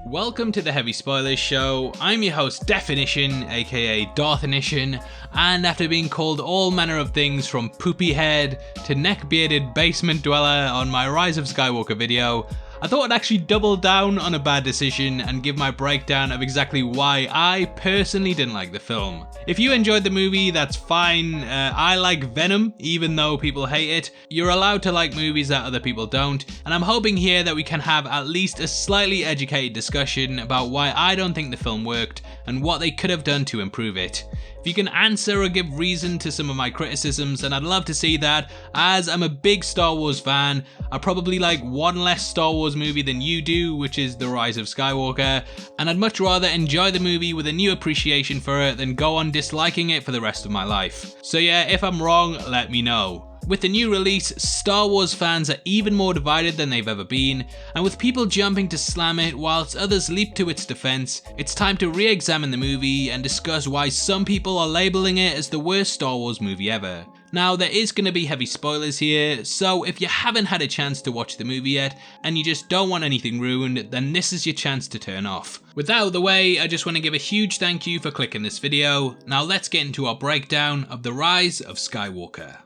Welcome to the Heavy Spoilers Show. I'm your host Definition, aka Darthinition, and after being called all manner of things from poopy head to neck-bearded basement dweller on my Rise of Skywalker video, I thought I'd actually double down on a bad decision and give my breakdown of exactly why I personally didn't like the film. If you enjoyed the movie, that's fine. I like Venom, even though people hate it. You're allowed to like movies that other people don't, and I'm hoping here that we can have at least a slightly educated discussion about why I don't think the film worked and what they could have done to improve it. If you can answer or give reason to some of my criticisms, then I'd love to see that, as I'm a big Star Wars fan. I probably like one less Star Wars movie than you do, which is The Rise of Skywalker, and I'd much rather enjoy the movie with a new appreciation for it than go on disliking it for the rest of my life. So yeah, if I'm wrong, let me know. With the new release, Star Wars fans are even more divided than they've ever been, and with people jumping to slam it whilst others leap to its defense, it's time to re-examine the movie and discuss why some people are labeling it as the worst Star Wars movie ever. Now, there is going to be heavy spoilers here, so if you haven't had a chance to watch the movie yet, and you just don't want anything ruined, then this is your chance to turn off. With that out of the way, I just want to give a huge thank you for clicking this video. Now let's get into our breakdown of The Rise of Skywalker.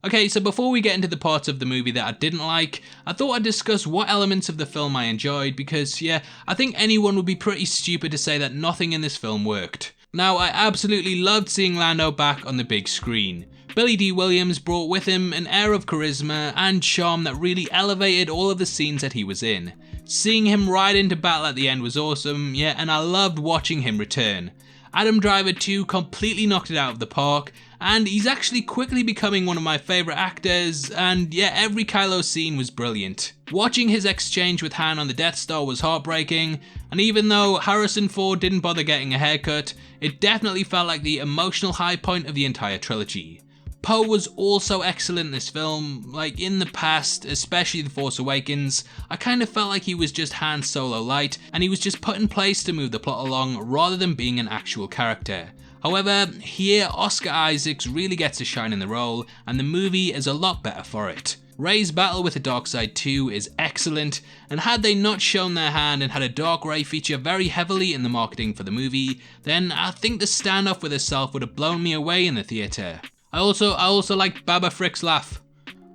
Okay, so before we get into the parts of the movie that I didn't like, I thought I'd discuss what elements of the film I enjoyed because, yeah, I think anyone would be pretty stupid to say that nothing in this film worked. Now, I absolutely loved seeing Lando back on the big screen. Billy D. Williams brought with him an air of charisma and charm that really elevated all of the scenes that he was in. Seeing him ride into battle at the end was awesome, yeah, and I loved watching him return. Adam Driver too completely knocked it out of the park, and he's actually quickly becoming one of my favourite actors, and yeah, every Kylo scene was brilliant. Watching his exchange with Han on the Death Star was heartbreaking, and even though Harrison Ford didn't bother getting a haircut, it definitely felt like the emotional high point of the entire trilogy. Poe was also excellent in this film. Like in the past, especially The Force Awakens, I kind of felt like he was just Han Solo light, and he was just put in place to move the plot along rather than being an actual character. However, here Oscar Isaacs really gets to shine in the role, and the movie is a lot better for it. Rey's battle with the dark side too is excellent, and had they not shown their hand and had a dark Rey feature very heavily in the marketing for the movie, then I think the standoff with herself would have blown me away in the theatre. I also liked Baba Frick's laugh.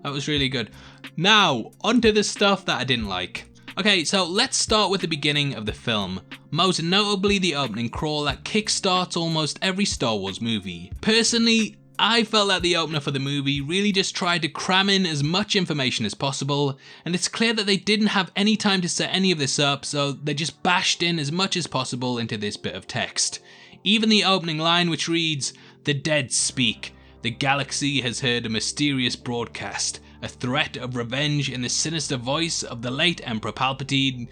That was really good. Now, onto the stuff that I didn't like. Okay, so let's start with the beginning of the film, most notably the opening crawl that kickstarts almost every Star Wars movie. Personally, I felt that the opener for the movie really just tried to cram in as much information as possible, and it's clear that they didn't have any time to set any of this up, so they just bashed in as much as possible into this bit of text. Even the opening line, which reads, "The dead speak. The galaxy has heard a mysterious broadcast, a threat of revenge in the sinister voice of the late Emperor Palpatine,"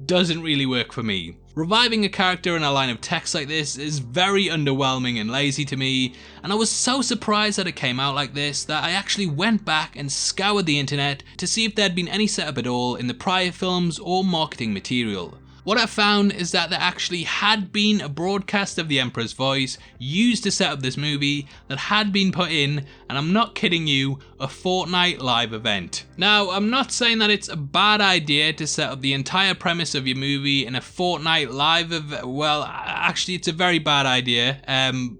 doesn't really work for me. Reviving a character in a line of text like this is very underwhelming and lazy to me, and I was so surprised that it came out like this that I actually went back and scoured the internet to see if there had been any setup at all in the prior films or marketing material. What I found is that there actually had been a broadcast of the Emperor's voice used to set up this movie that had been put in, and I'm not kidding you, a Fortnite live event. Now, I'm not saying that it's a bad idea to set up the entire premise of your movie in a Fortnite live event. Well, actually it's a very bad idea,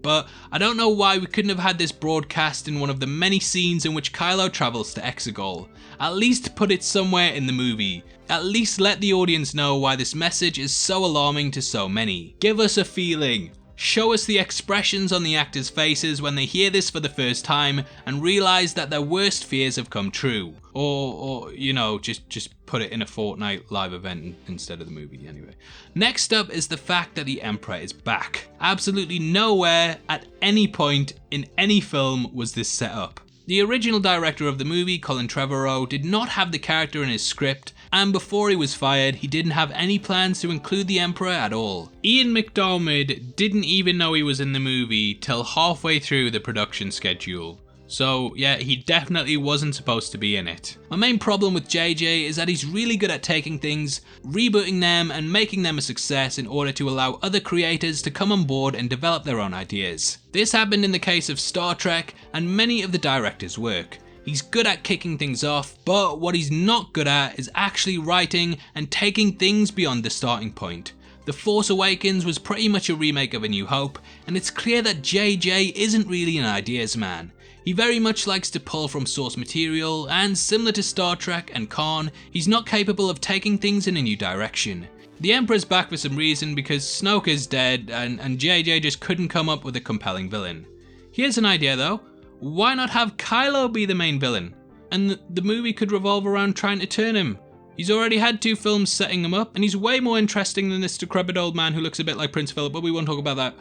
but I don't know why we couldn't have had this broadcast in one of the many scenes in which Kylo travels to Exegol. At least put it somewhere in the movie. At least let the audience know why this message is so alarming to so many. Give us a feeling. Show us the expressions on the actors' faces when they hear this for the first time and realise that their worst fears have come true. Or you know, just put it in a Fortnite live event instead of the movie anyway. Next up is the fact that the Emperor is back. Absolutely nowhere at any point in any film was this set up. The original director of the movie, Colin Trevorrow, did not have the character in his script, and before he was fired, he didn't have any plans to include the Emperor at all. Ian McDiarmid didn't even know he was in the movie till halfway through the production schedule. So yeah, he definitely wasn't supposed to be in it. My main problem with JJ is that he's really good at taking things, rebooting them and making them a success in order to allow other creators to come on board and develop their own ideas. This happened in the case of Star Trek and many of the director's work. He's good at kicking things off, but what he's not good at is actually writing and taking things beyond the starting point. The Force Awakens was pretty much a remake of A New Hope, and it's clear that JJ isn't really an ideas man. He very much likes to pull from source material, and similar to Star Trek and Khan, he's not capable of taking things in a new direction. The Emperor's back for some reason because Snoke is dead and JJ just couldn't come up with a compelling villain. Here's an idea though, why not have Kylo be the main villain? And the movie could revolve around trying to turn him. He's already had 2 films setting him up, and he's way more interesting than this decrepit old man who looks a bit like Prince Philip, but we won't talk about that.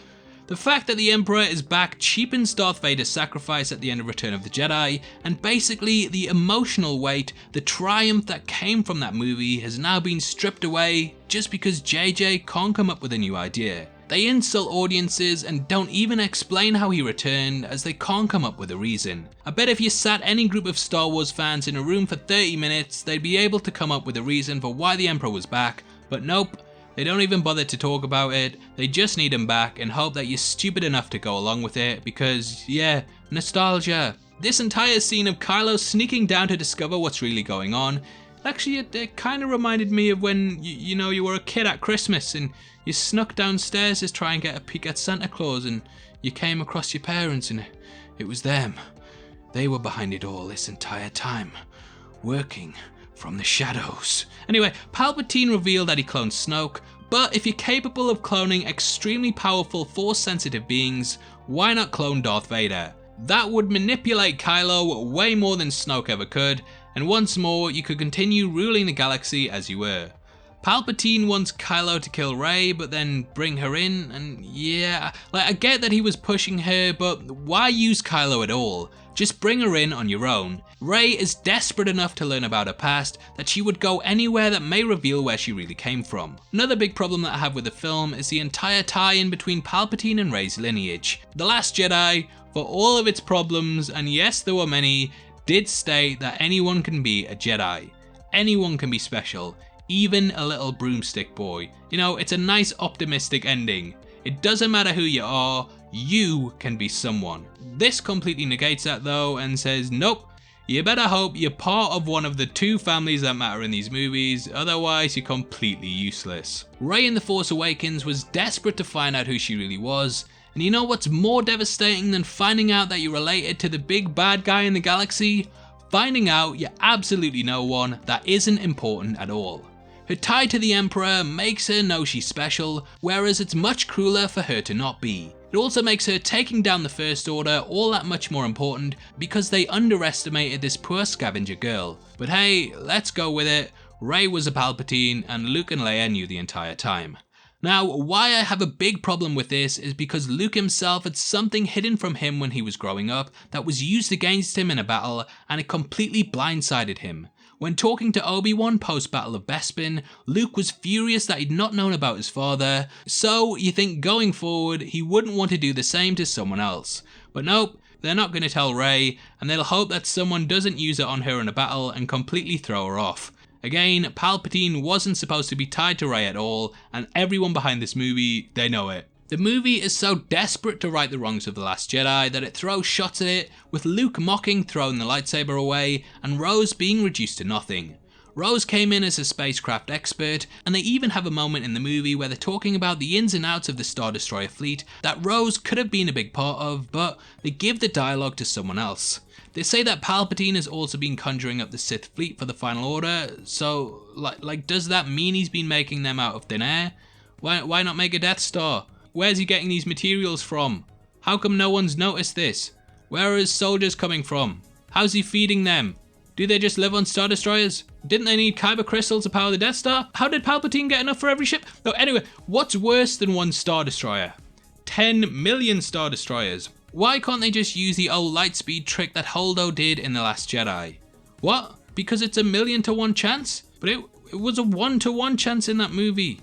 The fact that the Emperor is back cheapens Darth Vader's sacrifice at the end of Return of the Jedi, and basically the emotional weight, the triumph that came from that movie has now been stripped away just because JJ can't come up with a new idea. They insult audiences and don't even explain how he returned as they can't come up with a reason. I bet if you sat any group of Star Wars fans in a room for 30 minutes, they'd be able to come up with a reason for why the Emperor was back, but nope. They don't even bother to talk about it, they just need him back and hope that you're stupid enough to go along with it because, yeah, nostalgia. This entire scene of Kylo sneaking down to discover what's really going on, actually it kind of reminded me of when you were a kid at Christmas and you snuck downstairs to try and get a peek at Santa Claus and you came across your parents and it was them. They were behind it all this entire time, working from the shadows. Anyway, Palpatine revealed that he cloned Snoke, but if you're capable of cloning extremely powerful Force-sensitive beings, why not clone Darth Vader? That would manipulate Kylo way more than Snoke ever could, and once more, you could continue ruling the galaxy as you were. Palpatine wants Kylo to kill Rey, but then bring her in, and yeah, I get that he was pushing her, but why use Kylo at all? Just bring her in on your own. Rey is desperate enough to learn about her past that she would go anywhere that may reveal where she really came from. Another big problem that I have with the film is the entire tie-in between Palpatine and Rey's lineage. The Last Jedi, for all of its problems, and yes there were many, did state that anyone can be a Jedi. Anyone can be special, even a little broomstick boy. You know, it's a nice optimistic ending. It doesn't matter who you are, you can be someone. This completely negates that though and says, nope, you better hope you're part of one of the 2 families that matter in these movies, otherwise you're completely useless. Rey in The Force Awakens was desperate to find out who she really was, and you know what's more devastating than finding out that you're related to the big bad guy in the galaxy? Finding out you're absolutely no one that isn't important at all. Her tie to the Emperor makes her know she's special, whereas it's much crueler for her to not be. It also makes her taking down the First Order all that much more important because they underestimated this poor scavenger girl. But hey, let's go with it, Rey was a Palpatine and Luke and Leia knew the entire time. Now, why I have a big problem with this is because Luke himself had something hidden from him when he was growing up that was used against him in a battle and it completely blindsided him. When talking to Obi-Wan post-Battle of Bespin, Luke was furious that he'd not known about his father, so you think going forward he wouldn't want to do the same to someone else. But nope, they're not going to tell Rey, and they'll hope that someone doesn't use it on her in a battle and completely throw her off. Again, Palpatine wasn't supposed to be tied to Rey at all, and everyone behind this movie, they know it. The movie is so desperate to right the wrongs of The Last Jedi that it throws shots at it, with Luke mocking throwing the lightsaber away, and Rose being reduced to nothing. Rose came in as a spacecraft expert, and they even have a moment in the movie where they're talking about the ins and outs of the Star Destroyer fleet that Rose could have been a big part of, but they give the dialogue to someone else. They say that Palpatine has also been conjuring up the Sith fleet for the Final Order, so does that mean he's been making them out of thin air? Why not make a Death Star? Where's he getting these materials from? How come no one's noticed this? Where are his soldiers coming from? How's he feeding them? Do they just live on Star Destroyers? Didn't they need Kyber crystals to power the Death Star? How did Palpatine get enough for every ship? Oh, anyway, what's worse than one Star Destroyer? 10 million Star Destroyers. Why can't they just use the old lightspeed trick that Holdo did in The Last Jedi? What? Because it's a 1,000,000 to 1 chance? But it was a 1 to 1 chance in that movie.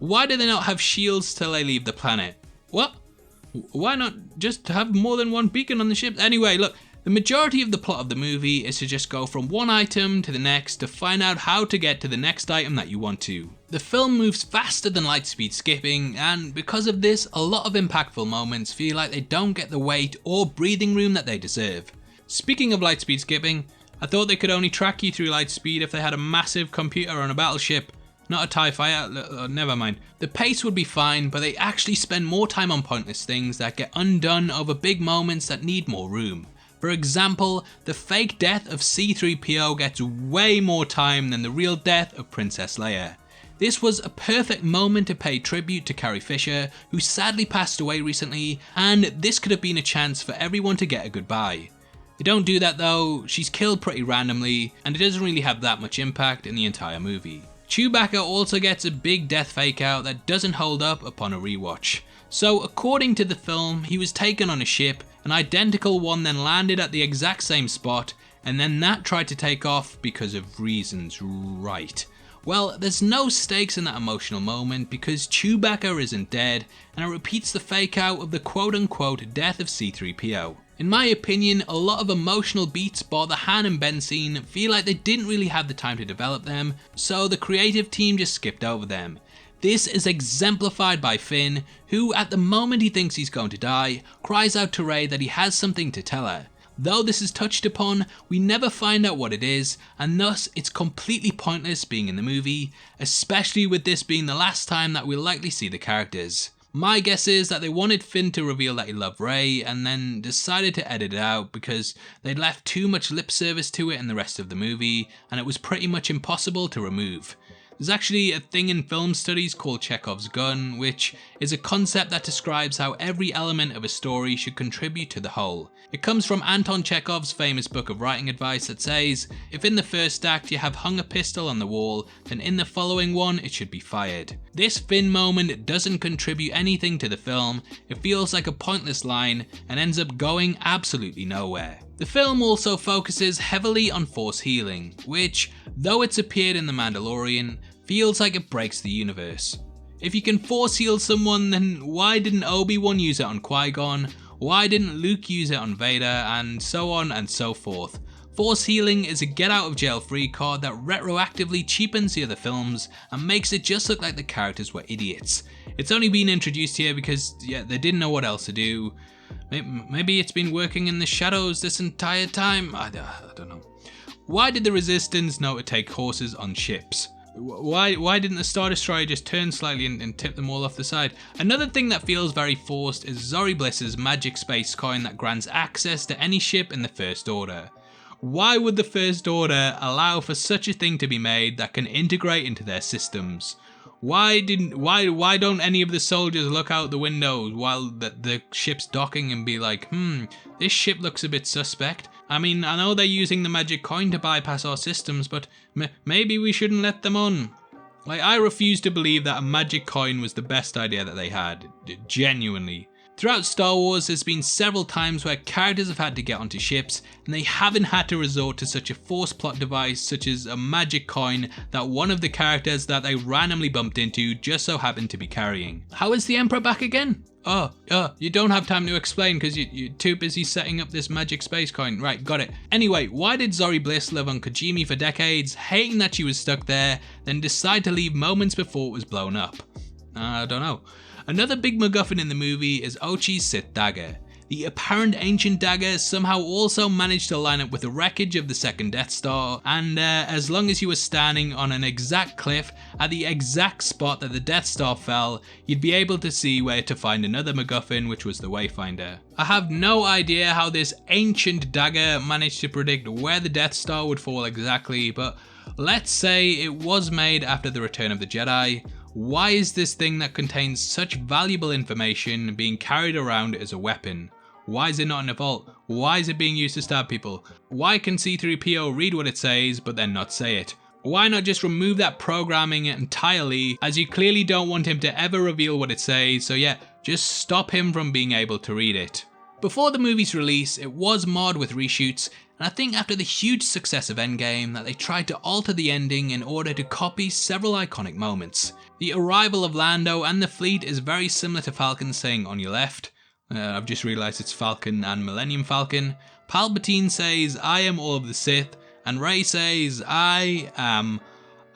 Why do they not have shields till they leave the planet? What? Why not just have more than one beacon on the ship? Anyway, look, the majority of the plot of the movie is to just go from one item to the next to find out how to get to the next item that you want to. The film moves faster than lightspeed skipping, and because of this, a lot of impactful moments feel like they don't get the weight or breathing room that they deserve. Speaking of lightspeed skipping, I thought they could only track you through lightspeed if they had a massive computer on a battleship, not a TIE fighter. Never mind. The pace would be fine, but they actually spend more time on pointless things that get undone over big moments that need more room. For example, the fake death of C-3PO gets way more time than the real death of Princess Leia. This was a perfect moment to pay tribute to Carrie Fisher, who sadly passed away recently, and this could have been a chance for everyone to get a goodbye. They don't do that though, she's killed pretty randomly, and it doesn't really have that much impact in the entire movie. Chewbacca also gets a big death fake out that doesn't hold up upon a rewatch. So according to the film, he was taken on a ship, an identical one then landed at the exact same spot, and then that tried to take off because of reasons, right? Well, there's no stakes in that emotional moment because Chewbacca isn't dead, and it repeats the fake out of the quote-unquote death of C-3PO. In my opinion, a lot of emotional beats bar the Han and Ben scene feel like they didn't really have the time to develop them, so the creative team just skipped over them. This is exemplified by Finn, who at the moment he thinks he's going to die, cries out to Rey that he has something to tell her. Though this is touched upon, we never find out what it is, and thus it's completely pointless being in the movie, especially with this being the last time that we'll likely see the characters. My guess is that they wanted Finn to reveal that he loved Rey, and then decided to edit it out because they'd left too much lip service to it in the rest of the movie, and it was pretty much impossible to remove. There's actually a thing in film studies called Chekhov's gun, which is a concept that describes how every element of a story should contribute to the whole. It comes from Anton Chekhov's famous book of writing advice that says, if in the first act you have hung a pistol on the wall, then in the following one it should be fired. This Finn moment doesn't contribute anything to the film, it feels like a pointless line and ends up going absolutely nowhere. The film also focuses heavily on force healing, which, though it's appeared in The Mandalorian, feels like it breaks the universe. If you can force heal someone, then why didn't Obi-Wan use it on Qui-Gon? Why didn't Luke use it on Vader? And so on and so forth. Force healing is a get out of jail free card that retroactively cheapens the other films and makes it just look like the characters were idiots. It's only been introduced here because they didn't know what else to do. Maybe it's been working in the shadows this entire time. I don't know. Why did the Resistance know to take horses on ships? Why didn't the Star Destroyer just turn slightly and tip them all off the side? Another thing that feels very forced is Zori Bliss's magic space coin that grants access to any ship in the First Order. Why would the First Order allow for such a thing to be made that can integrate into their systems? Why don't any of the soldiers look out the windows while the ship's docking and be like, this ship looks a bit suspect. I mean, I know they're using the magic coin to bypass our systems, but maybe we shouldn't let them on. Like, I refuse to believe that a magic coin was the best idea that they had, genuinely. Throughout Star Wars, there's been several times where characters have had to get onto ships, and they haven't had to resort to such a forced plot device such as a magic coin that one of the characters that they randomly bumped into just so happened to be carrying. How is the Emperor back again? You don't have time to explain because you're too busy setting up this magic space coin. Right, got it. Anyway, why did Zori Bliss live on Kijimi for decades, hating that she was stuck there, then decide to leave moments before it was blown up? I don't know. Another big MacGuffin in the movie is Ochi's Sith dagger. The apparent ancient dagger somehow also managed to line up with the wreckage of the second Death Star, and as long as you were standing on an exact cliff at the exact spot that the Death Star fell, you'd be able to see where to find another MacGuffin, which was the Wayfinder. I have no idea how this ancient dagger managed to predict where the Death Star would fall exactly, but let's say it was made after the Return of the Jedi. Why is this thing that contains such valuable information being carried around as a weapon? Why is it not in a vault? Why is it being used to stab people? Why can C-3PO read what it says but then not say it? Why not just remove that programming entirely, as you clearly don't want him to ever reveal what it says, so yeah, just stop him from being able to read it. Before the movie's release, it was marred with reshoots, and I think after the huge success of Endgame that they tried to alter the ending in order to copy several iconic moments. The arrival of Lando and the fleet is very similar to Falcon saying "on your left." I've just realised it's Falcon and Millennium Falcon. Palpatine says "I am all of the Sith," and Rey says I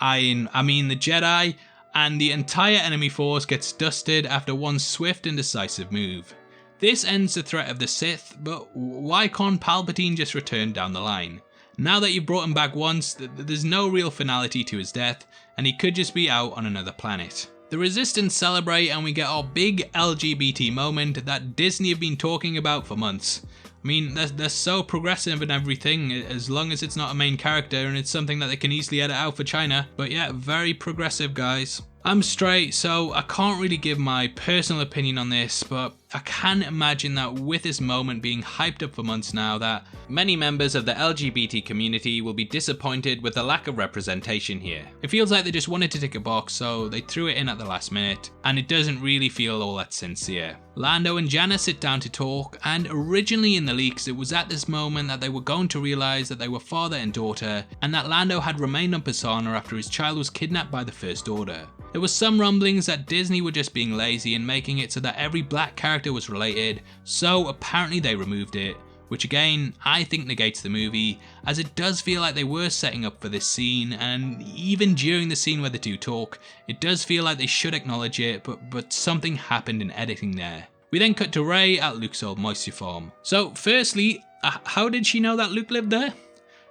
mean the Jedi, and the entire enemy force gets dusted after one swift and decisive move. This ends the threat of the Sith, but why can't Palpatine just return down the line? Now that you've brought him back once, there's no real finality to his death, and he could just be out on another planet. The Resistance celebrate and we get our big LGBT moment that Disney have been talking about for months. I mean, they're so progressive and everything, as long as it's not a main character and it's something that they can easily edit out for China. But yeah, very progressive, guys. I'm straight, so I can't really give my personal opinion on this, but I can imagine that with this moment being hyped up for months now, that many members of the LGBT community will be disappointed with the lack of representation here. It feels like they just wanted to tick a box, so they threw it in at the last minute, and it doesn't really feel all that sincere. Lando and Janna sit down to talk, and originally in the leaks it was at this moment that they were going to realise that they were father and daughter, and that Lando had remained on Persona after his child was kidnapped by the First Order. There was some rumblings that Disney were just being lazy and making it so that every black character was related, so apparently they removed it, which again I think negates the movie, as it does feel like they were setting up for this scene, and even during the scene where the two talk, it does feel like they should acknowledge it, but something happened in editing there. We then cut to Rey at Luke's old moisture farm. So firstly, how did she know that Luke lived there?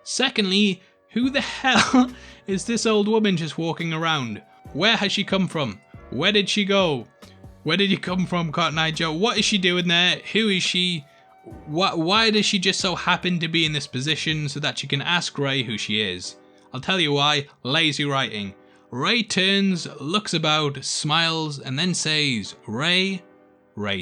Secondly, who the hell is this old woman just walking around? Where has she come from? Where did she go? Where did you come from, Cotton Eye Joe? What is she doing there? Who is she? Why does she just so happen to be in this position so that she can ask Rey who she is? I'll tell you why. Lazy writing. Rey turns, looks about, smiles, and then says, Rey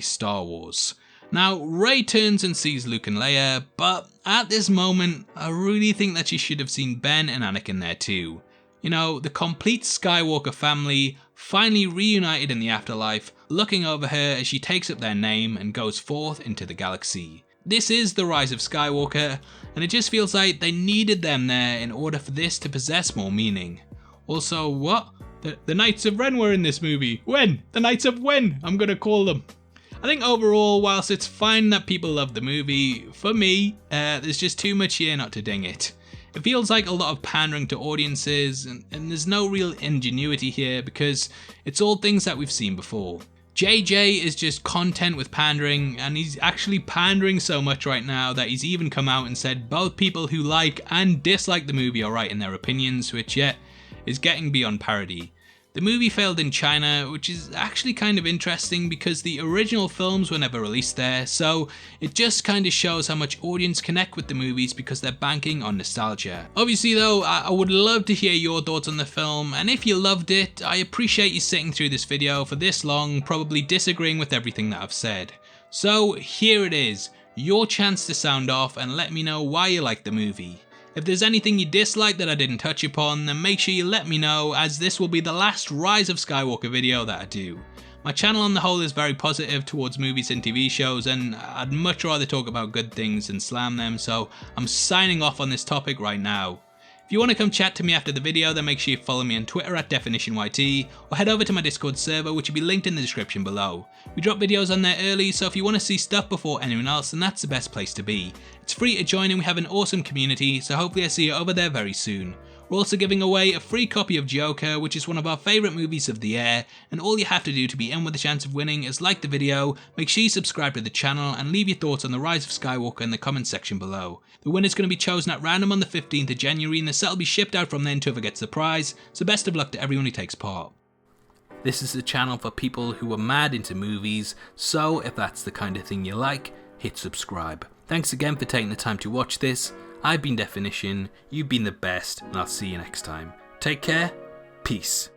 Star Wars. Now, Rey turns and sees Luke and Leia, but at this moment, I really think that she should have seen Ben and Anakin there too. You know, the complete Skywalker family finally reunited in the afterlife, looking over her as she takes up their name and goes forth into the galaxy. This is the Rise of Skywalker, and it just feels like they needed them there in order for this to possess more meaning. Also, what? The Knights of Ren were in this movie. When? The Knights of when? I'm gonna call them. I think overall, whilst it's fine that people love the movie, for me, there's just too much here not to ding it. It feels like a lot of pandering to audiences, and there's no real ingenuity here because it's all things that we've seen before. JJ is just content with pandering, and he's actually pandering so much right now that he's even come out and said both people who like and dislike the movie are right in their opinions, which yet is getting beyond parody. The movie failed in China, which is actually kind of interesting because the original films were never released there, so it just kind of shows how much audience connect with the movies because they're banking on nostalgia. Obviously though, I would love to hear your thoughts on the film, and if you loved it, I appreciate you sitting through this video for this long, probably disagreeing with everything that I've said. So here it is, your chance to sound off and let me know why you like the movie. If there's anything you dislike that I didn't touch upon, then make sure you let me know, as this will be the last Rise of Skywalker video that I do. My channel on the whole is very positive towards movies and TV shows, and I'd much rather talk about good things than slam them, so I'm signing off on this topic right now. If you want to come chat to me after the video, then make sure you follow me on Twitter at DefinitionYT, or head over to my Discord server, which will be linked in the description below. We drop videos on there early, so if you want to see stuff before anyone else, then that's the best place to be. It's free to join and we have an awesome community, so hopefully I see you over there very soon. We're also giving away a free copy of Joker, which is one of our favourite movies of the year, and all you have to do to be in with a chance of winning is like the video, make sure you subscribe to the channel, and leave your thoughts on the Rise of Skywalker in the comments section below. The winner's going to be chosen at random on the 15th of January, and the set will be shipped out from then to whoever gets the prize, so best of luck to everyone who takes part. This is the channel for people who are mad into movies, so if that's the kind of thing you like, hit subscribe. Thanks again for taking the time to watch this. I've been Definition, you've been the best, and I'll see you next time. Take care, peace.